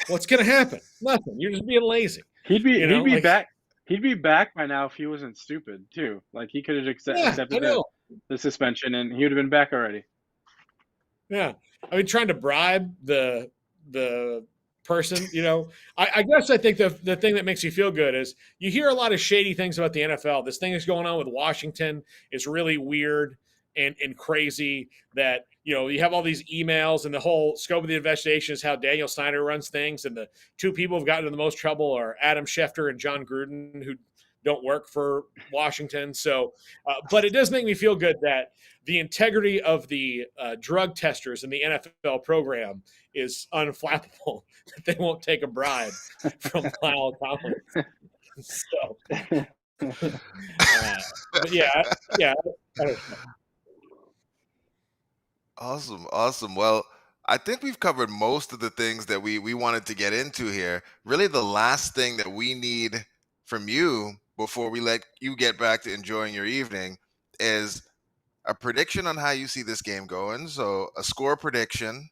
what's going to happen? Nothing. You're just being lazy. He'd be back. He'd be back by now if he wasn't stupid too. Like, he could have accepted the suspension, and he would have been back already. Yeah, I mean, trying to bribe the person, I guess I think the thing that makes you feel good is you hear a lot of shady things about the NFL. This thing that's going on with Washington is really weird and crazy, that you have all these emails, and the whole scope of the investigation is how Daniel Snyder runs things, and the two people who've gotten in the most trouble are Adam Schefter and John Gruden, who don't work for Washington. So, but it does make me feel good that the integrity of the drug testers in the NFL program is unflappable, that they won't take a bribe from Lyle Collins. So, but yeah. Awesome. Well, I think we've covered most of the things that we wanted to get into here. Really, the last thing that we need from you before we let you get back to enjoying your evening is a prediction on how you see this game going. So a score prediction,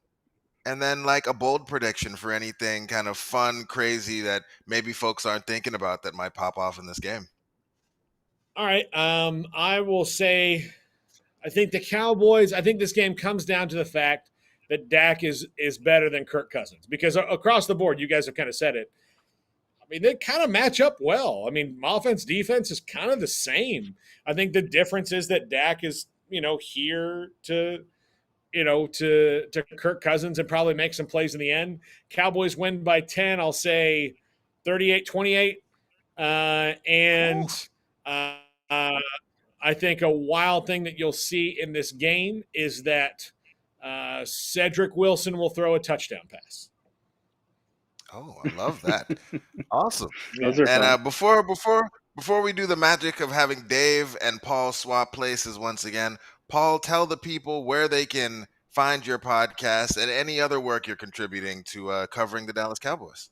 and then like a bold prediction for anything kind of fun, crazy that maybe folks aren't thinking about that might pop off in this game. All right. I will say, I think the Cowboys, I think this game comes down to the fact that Dak is better than Kirk Cousins, because across the board, you guys have kind of said it. I mean, they kind of match up well. I mean, offense, defense is kind of the same. I think the difference is that Dak is, here to Kirk Cousins and probably make some plays in the end. Cowboys win by 10. I'll say 38-28. I think a wild thing that you'll see in this game is that Cedric Wilson will throw a touchdown pass. Oh, I love that. Awesome. And before we do the magic of having Dave and Paul swap places once again, Paul, tell the people where they can find your podcast and any other work you're contributing to covering the Dallas Cowboys.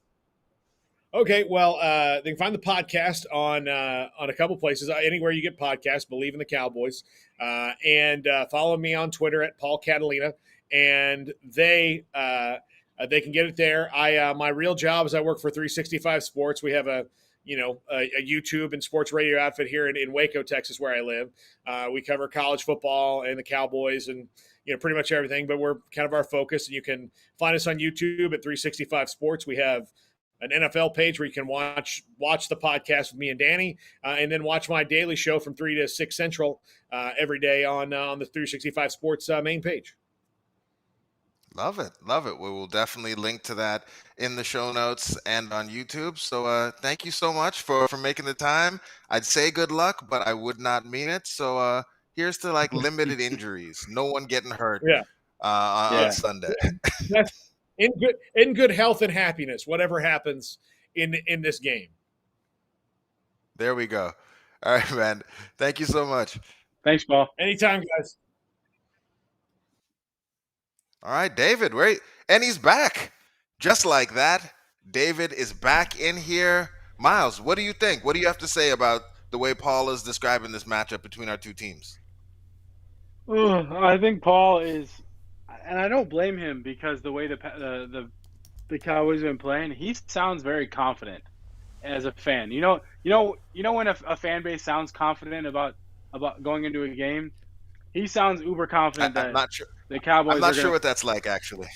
Okay, well, they can find the podcast on a couple places. Anywhere you get podcasts, BLEAV in the Cowboys. And follow me on Twitter at Paul Catalina. And they can get it there. My real job is I work for 365 Sports. We have a YouTube and sports radio outfit here in Waco, Texas, where I live. We cover college football and the Cowboys and pretty much everything, but we're kind of our focus. And you can find us on YouTube at 365 Sports. We have an NFL page where you can watch the podcast with me and Danny, and then watch my daily show from 3 to 6 Central every day on the 365 Sports main page. Love it. We will definitely link to that in the show notes and on YouTube. So thank you so much for making the time. I'd say good luck, but I would not mean it. So here's to like limited injuries, no one getting hurt on Sunday. That's in good health and happiness, whatever happens in this game. There we go. All right, man. Thank you so much. Thanks, Paul. Anytime, guys. All right, David, and he's back. Just like that, David is back in here Miles, what do you think? What do you have to say about the way Paul is describing this matchup between our two teams? I think Paul is, and I don't blame him because the way the Cowboys have been playing, he sounds very confident as a fan. You know when a fan base sounds confident about going into a game. He sounds uber confident I'm that not sure. the Cowboys I'm not are sure gonna. what that's like, actually.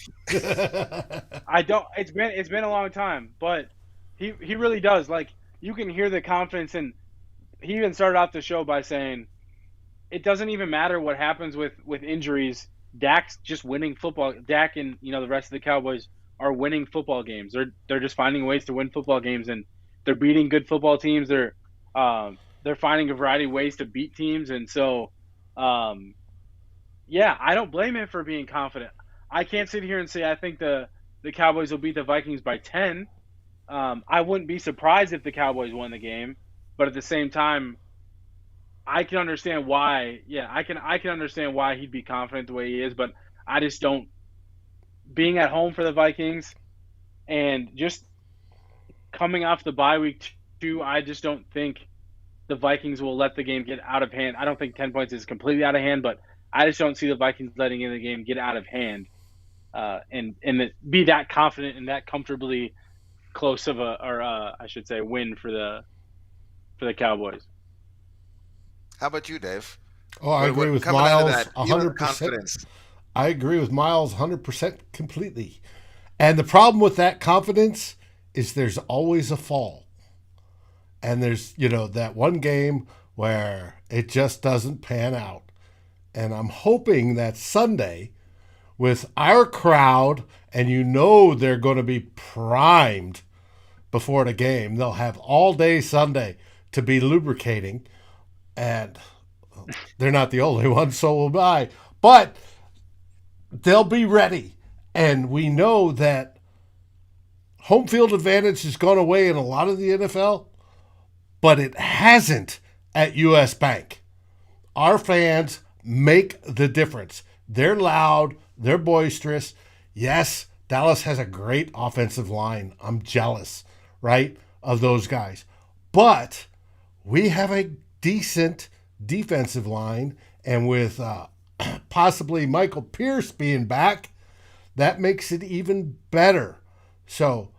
I don't. It's been a long time, but he really does. Like you can hear the confidence, and he even started off the show by saying it doesn't even matter what happens with injuries. Dak's just winning football. Dak and the rest of the Cowboys are winning football games. They're just finding ways to win football games, and they're beating good football teams. They're finding a variety of ways to beat teams, and so yeah, I don't blame him for being confident. I can't sit here and say I think the Cowboys will beat the Vikings by 10. I wouldn't be surprised if the Cowboys won the game, but at the same time, I can understand why. Yeah, I can understand why he'd be confident the way he is, but I just don't. Being at home for the Vikings and just coming off the bye week 2, I just don't think the Vikings will let the game get out of hand. I don't think 10 points is completely out of hand, but I just don't see the Vikings letting the game get out of hand and be that confident and that comfortably close of I should say, win for the Cowboys. How about you, Dave? Oh, I agree with coming out of Miles that, feeling 100%. confidence. I agree with Miles 100% completely. And the problem with that confidence is there's always a fall. And there's, that one game where it just doesn't pan out. And I'm hoping that Sunday, with our crowd, and they're going to be primed before the game, they'll have all day Sunday to be lubricating. And they're not the only ones, so will I. But they'll be ready. And we know that home field advantage has gone away in a lot of the NFL, but it hasn't at US Bank. Our fans make the difference. They're loud. They're boisterous. Yes, Dallas has a great offensive line. I'm jealous, right, of those guys. But we have a decent defensive line, and with possibly Michael Pierce being back, that makes it even better. So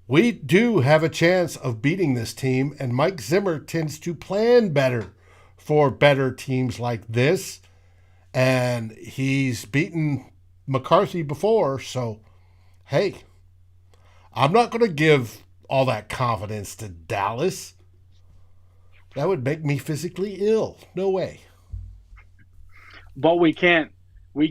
we do have a chance of beating this team, and Mike Zimmer tends to plan better for better teams like this, and he's beaten McCarthy before, so hey, I'm not going to give all that confidence to Dallas. That would make me physically ill. No way. But we can't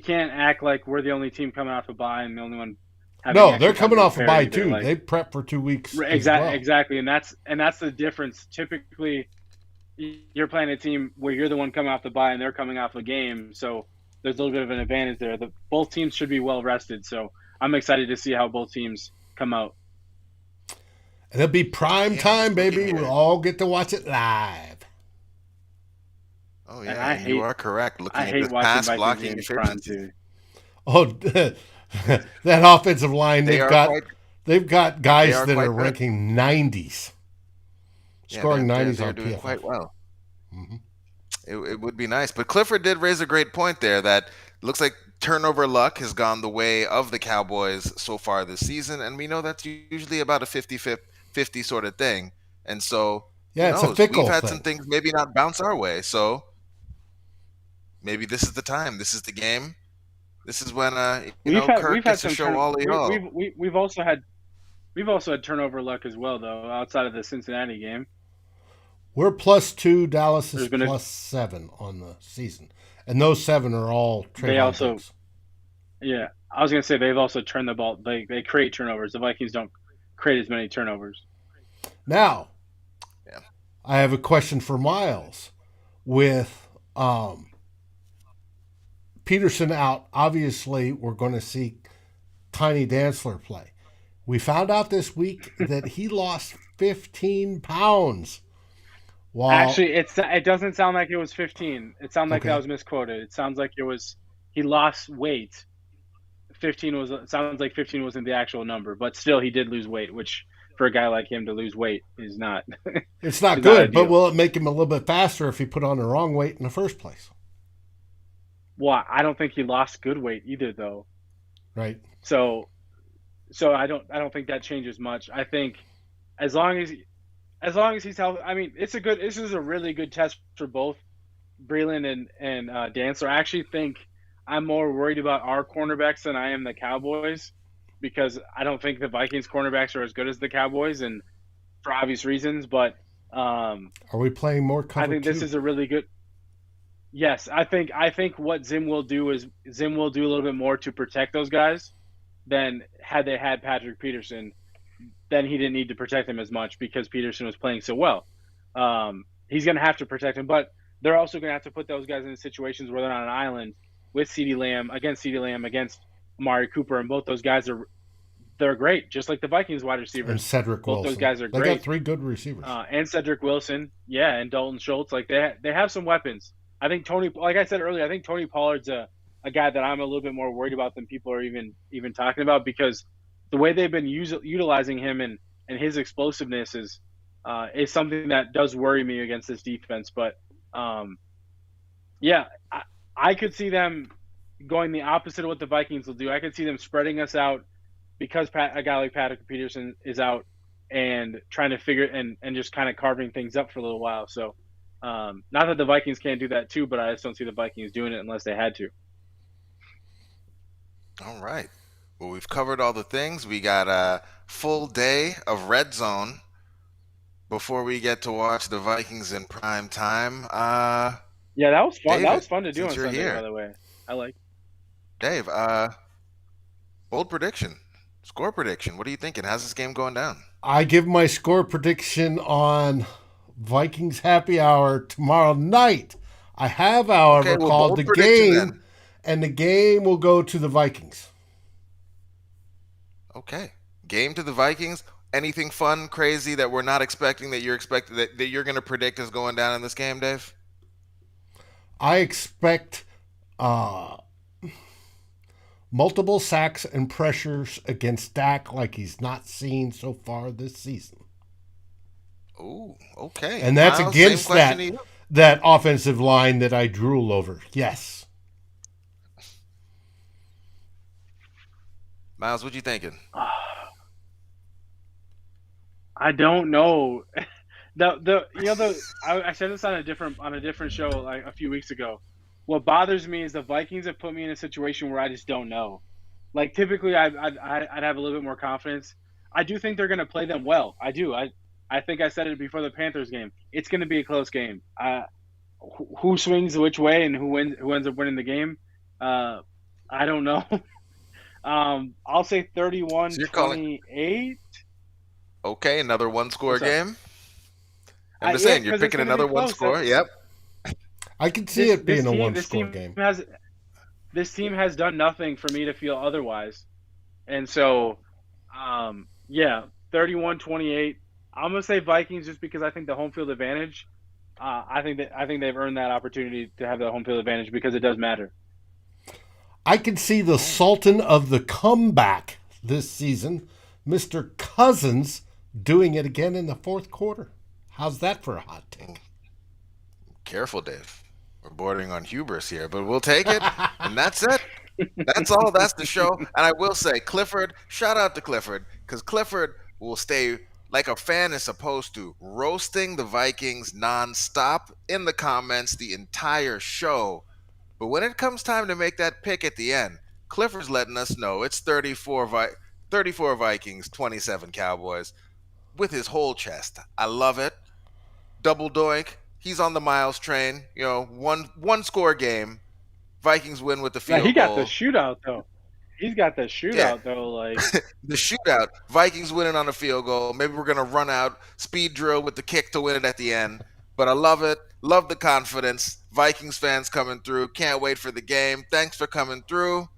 act like we're the only team coming off a bye and the only one having No, extra they're time coming to off a prepare bye either. too. Like, They prep for 2 weeks. exactly, and that's the difference. Typically, you're playing a team where you're the one coming off the bye and they're coming off a game, so there's a little bit of an advantage there. Both teams should be well rested, so I'm excited to see how both teams come out. And it'll be prime time, baby. We'll all get to watch it live. Oh yeah, you are correct. Looking I at hate this watching pass Vikings blocking games prime efficiency. too. Oh, that offensive line, they've got guys that are good. ranking 90s. Scoring 90s they're on doing PFF. quite well. Mm-hmm. It would be nice. But Clifford did raise a great point there that looks like turnover luck has gone the way of the Cowboys so far this season. And we know that's usually about a 50-50 sort of thing. And so, yeah, it's a fickle we've had thing. some things maybe not bounce our way. So maybe this is the time. This is the game. This is when Kirk gets to show all of y'all. We've also had turnover luck as well, though, outside of the Cincinnati game. We're +2. Dallas is +7 on the season. And those 7 are all trade picks. Yeah, I was going to say they've also turned the ball. They create turnovers. The Vikings don't create as many turnovers. Now, I have a question for Miles. With Peterson out, obviously we're going to see Tiny Dantzler play. We found out this week that he lost 15 pounds. Wow. Actually, it doesn't sound like it was 15. It sounds like that was misquoted. It sounds like he lost weight. 15 sounds like 15 wasn't the actual number, but still he did lose weight, which for a guy like him to lose weight is not. It's not is not good, but ideal. will it make him a little bit faster if he put on the wrong weight in the first place? Well, I don't think he lost good weight either, though. Right. So I don't think that changes much. I think as long as he's healthy, I mean, this is a really good test for both Breland and Dantzler. I actually think I'm more worried about our cornerbacks than I am the Cowboys, because I don't think the Vikings cornerbacks are as good as the Cowboys, and for obvious reasons. But Are we playing more cover I think two? this is a really good. Yes, I think what Zim will do is Zim will do a little bit more to protect those guys than had they had Patrick Peterson. Then he didn't need to protect him as much because Peterson was playing so well. He's going to have to protect him, but they're also going to have to put those guys in situations where they're on an island with CeeDee Lamb, against Amari Cooper, and both those guys they're great, just like the Vikings wide receivers. And Cedric both Wilson. Those guys are they great. Got 3 good receivers. And Cedric Wilson, yeah, and Dalton Schultz. Like they have some weapons. I think like I said earlier, I think Tony Pollard's a guy that I'm a little bit more worried about than people are even talking about, because the way they've been utilizing him and his explosiveness is something that does worry me against this defense. But yeah, I could see them going the opposite of what the Vikings will do. I could see them spreading us out because a guy like Patrick Peterson is out, and trying to figure and just kind of carving things up for a little while. So not that the Vikings can't do that too, but I just don't see the Vikings doing it unless they had to. All right. Well, we've covered all the things. We got a full day of Red Zone before we get to watch the Vikings in prime time. Yeah, that was fun. David, that was fun to do on since you're Sunday, here. by the way. I like. Dave, bold prediction, score prediction. What are you thinking? How's this game going down? I give my score prediction on Vikings Happy Hour tomorrow night. I have, however, called the game, then. And the game will go to the Vikings. Okay. Game to the Vikings. Anything fun, crazy that we're not expecting that you're expecting that you're going to predict is going down in this game, Dave? I expect multiple sacks and pressures against Dak like he's not seen so far this season. Oh, okay. And that's Miles, against that offensive line that I drool over. Yes. Miles, what you thinking? I don't know. I said this on a different show like a few weeks ago. What bothers me is the Vikings have put me in a situation where I just don't know. Like typically, I'd have a little bit more confidence. I do think they're going to play them well. I do. I think I said it before the Panthers game. It's going to be a close game. Who swings which way and who ends up winning the game? I don't know. I'll say 31-28. Okay, another one-score game. I'm just saying, you're picking another one-score. Yep. I can see it being a one-score game. This team has done nothing for me to feel otherwise. And so, 31-28. I'm going to say Vikings just because I think the home field advantage, I think they've earned that opportunity to have the home field advantage because it does matter. I can see the Sultan of the comeback this season, Mr. Cousins, doing it again in the fourth quarter. How's that for a hot take? Careful, Dave. We're bordering on hubris here, but we'll take it. And that's it. That's all. That's the show. And I will say, Clifford, shout out to Clifford, because Clifford will stay like a fan is supposed to, roasting the Vikings nonstop in the comments the entire show. But when it comes time to make that pick at the end, Clifford's letting us know it's 34 Vikings, 27 Cowboys with his whole chest. I love it. Double doink. He's on the Miles train. You know, one score game. Vikings win with the field goal. He got the shootout, though. He's got the shootout, though. Like the shootout. Vikings winning on a field goal. Maybe we're going to run out, speed drill with the kick to win it at the end. But I love it. Love the confidence. Vikings fans coming through. Can't wait for the game. Thanks for coming through.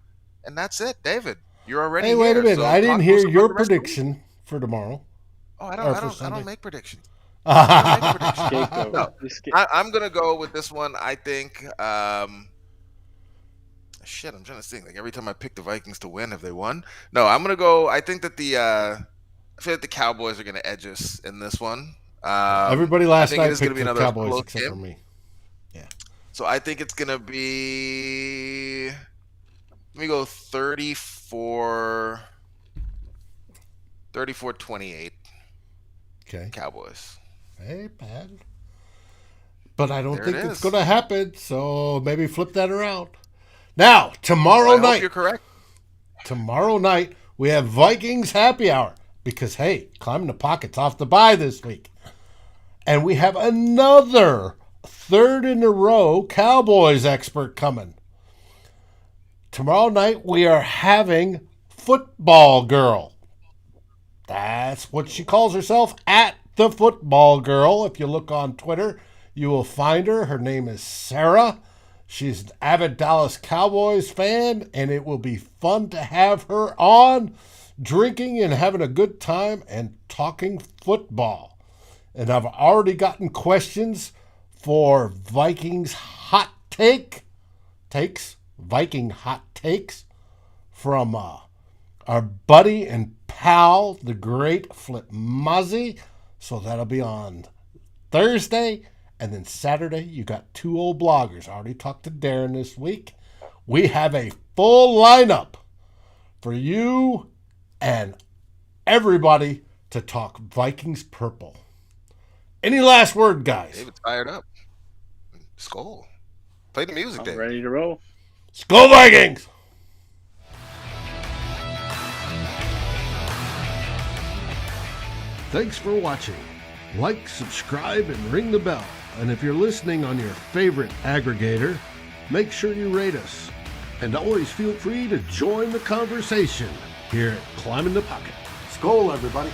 And that's it, David. You're already here. Hey, wait a minute. So I didn't hear your prediction for tomorrow. Oh, I don't make predictions. I don't make predictions. No, I'm going to go with this one. I think shit, I'm trying to think. Like every time I pick the Vikings to win, have they won? No, I'm going to go. I think that the I feel like the Cowboys are going to edge us in this one. Everybody I last think it night is going to picked be the another Cowboys close except game. for me. Yeah. So I think it's going to be, let me go 34-28 Okay. Cowboys. Hey, bad. But I don't There think it it's is. going to happen, so maybe flip that around. Now, tomorrow I hope night. you're correct. Tomorrow night, we have Vikings happy hour because, hey, Climbing the Pocket's off the bye this week. And we have another third in a row Cowboys expert coming. Tomorrow night, we are having Football Girl. That's what she calls herself, at the Football Girl. If you look on Twitter, you will find her. Her name is Sarah. She's an avid Dallas Cowboys fan, and it will be fun to have her on, drinking and having a good time and talking football. And I've already gotten questions for Vikings hot Viking hot takes from our buddy and pal, the great Flip Muzzy. So that'll be on Thursday. And then Saturday, you got two old bloggers. I already talked to Darren this week. We have a full lineup for you and everybody to talk Vikings purple. Any last word, guys? David's fired up. SKOL. Play the music, I'm David. ready to roll. SKOL Vikings! Thanks for watching. Like, subscribe, and ring the bell. And if you're listening on your favorite aggregator, make sure you rate us. And always feel free to join the conversation here at Climbing the Pocket. SKOL, everybody.